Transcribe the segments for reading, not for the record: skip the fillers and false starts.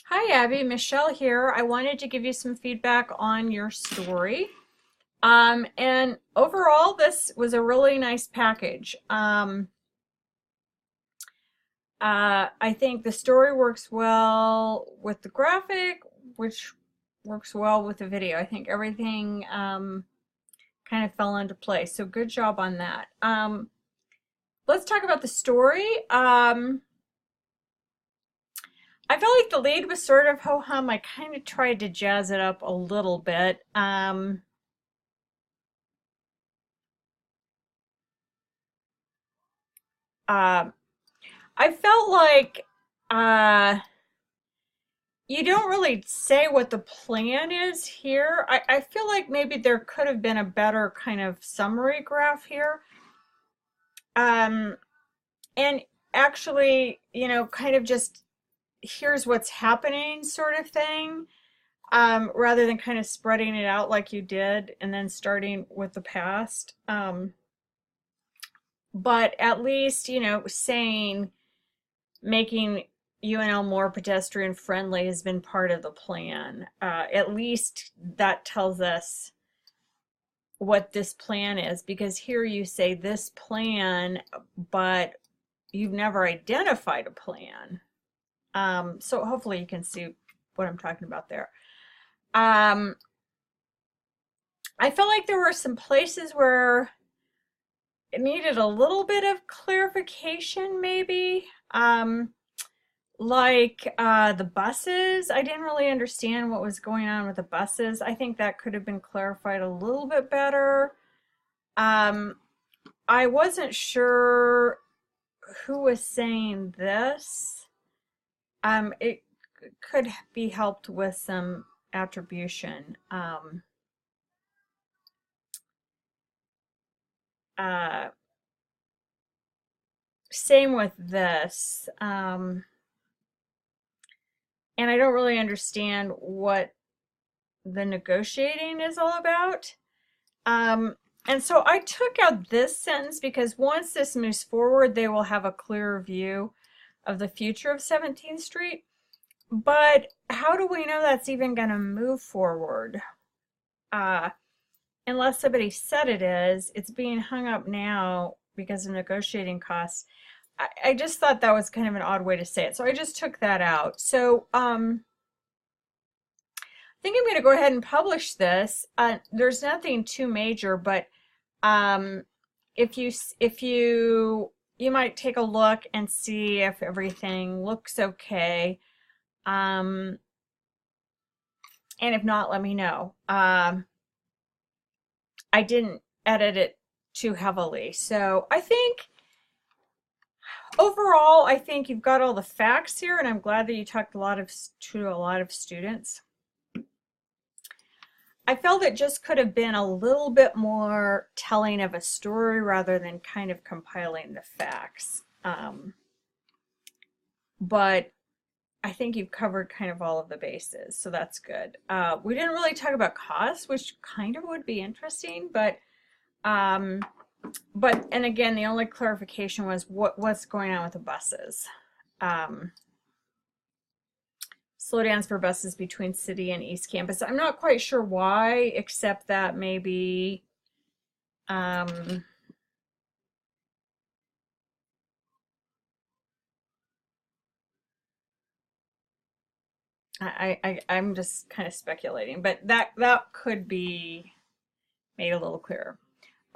Hi, Abby. Michelle here. I wanted to give you some feedback on your story. And overall, this was a really nice package. I think the story works well with the graphic, which works well with the video. I think everything kind of fell into place. So good job on that. Let's talk about the story. I felt like the lead was sort of ho-hum. I kind of tried to jazz it up a little bit. Uh, I felt like uh, you don't really say what the plan is here. I feel like maybe there could have been a better kind of summary graph here. Um, and actually, kind of just here's what's happening sort of thing, rather than kind of spreading it out like you did and then starting with the past. But at least, saying making UNL more pedestrian friendly has been part of the plan. At least that tells us what this plan is, because here you say this plan, but you've never identified a plan. So hopefully you can see what I'm talking about there. Um, I felt like there were some places where it needed a little bit of clarification, maybe. Like the buses, I didn't really understand what was going on with the buses. I think that could have been clarified a little bit better. Um, I wasn't sure who was saying this. It could be helped with some attribution. Uh, Same with this. And I don't really understand what the negotiating is all about. Um, and so I took out this sentence because once this moves forward, they will have a clearer view of the future of 17th Street. But how do we know that's even going to move forward? Uh, Unless somebody said it is, it's being hung up now because of negotiating costs. I just thought that was kind of an odd way to say it. So I just took that out. So I think I'm going to go ahead and publish this. There's nothing too major, but um, if you might take a look and see if everything looks okay. Um, and if not, let me know. I didn't edit it too heavily, so I think overall, I think you've got all the facts here, and I'm glad that you talked to a lot of students. I felt it just could have been a little bit more telling of a story rather than kind of compiling the facts. But I think you've covered kind of all of the bases, so that's good. We didn't really talk about costs, which kind of would be interesting, um, and again, the only clarification was what's going on with the buses. Um, Slowdowns for buses between City and East Campus. I'm not quite sure why, except that maybe um, I'm just kind of speculating, but that could be made a little clearer.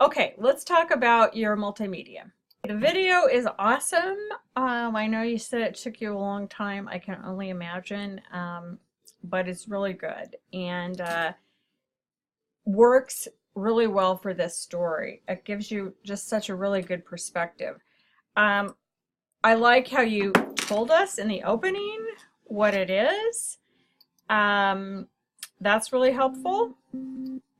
Okay, let's talk about your multimedia. The video is awesome. I know you said it took you a long time. I can only imagine, but it's really good and works really well for this story. It gives you just such a really good perspective. Um, I like how you told us in the opening what it is. That's really helpful.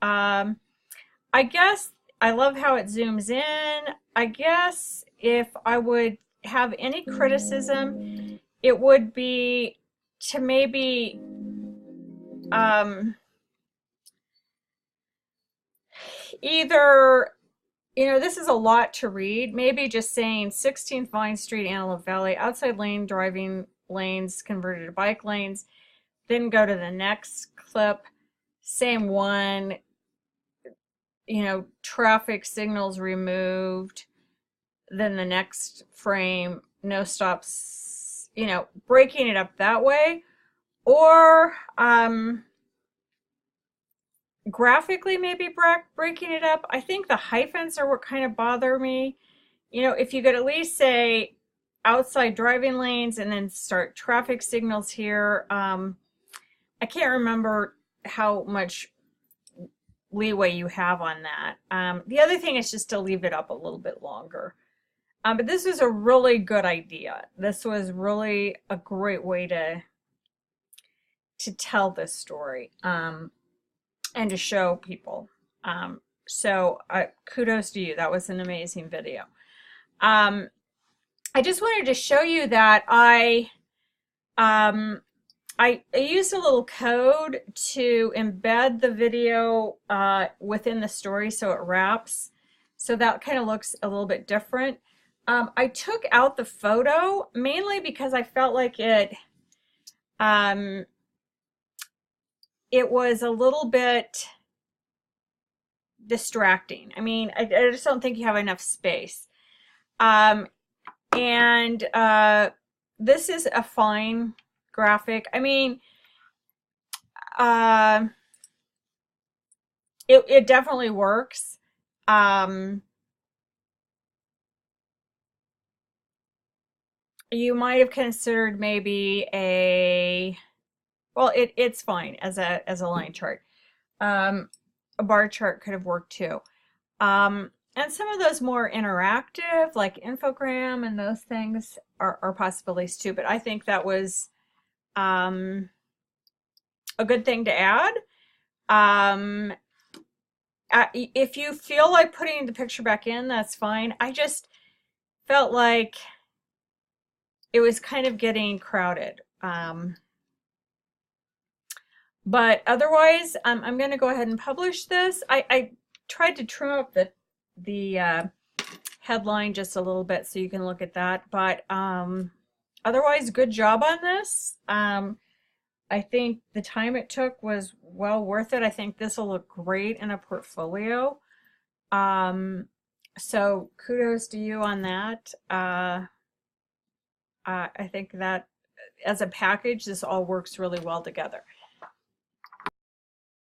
I guess I love how it zooms in. I guess if I would have any criticism, it would be to maybe either, this is a lot to read. Maybe just saying 16th Vine Street, Antelope Valley, outside lane driving lanes converted to bike lanes. Then go to the next clip, same one, you know, traffic signals removed. Then the next frame, no stops, you know, breaking it up that way. Or graphically maybe breaking it up. I think the hyphens are what kind of bother me. You know, if you could at least say outside driving lanes and then start traffic signals here. I can't remember how much leeway you have on that. The other thing is just to leave it up a little bit longer. But this was a really good idea. This was really a great way to tell this story and to show people. So kudos to you. That was an amazing video. I just wanted to show you that I used a little code to embed the video within the story so it wraps. So that kind of looks a little bit different. I took out the photo mainly because I felt like it was a little bit distracting. I mean, I just don't think you have enough space. This is a fine graphic. I mean, it definitely works. You might have considered maybe well, it's fine as a line chart. A bar chart could have worked too. And some of those more interactive, like infogram and those things, are possibilities too. But I think that was a good thing to add. If you feel like putting the picture back in, that's fine. I just felt like it was kind of getting crowded. But otherwise, I'm going to go ahead and publish this. I tried to trim up the headline just a little bit so you can look at that. But otherwise, good job on this. I think the time it took was well worth it. I think this will look great in a portfolio. So kudos to you on that. I think that as a package, this all works really well together.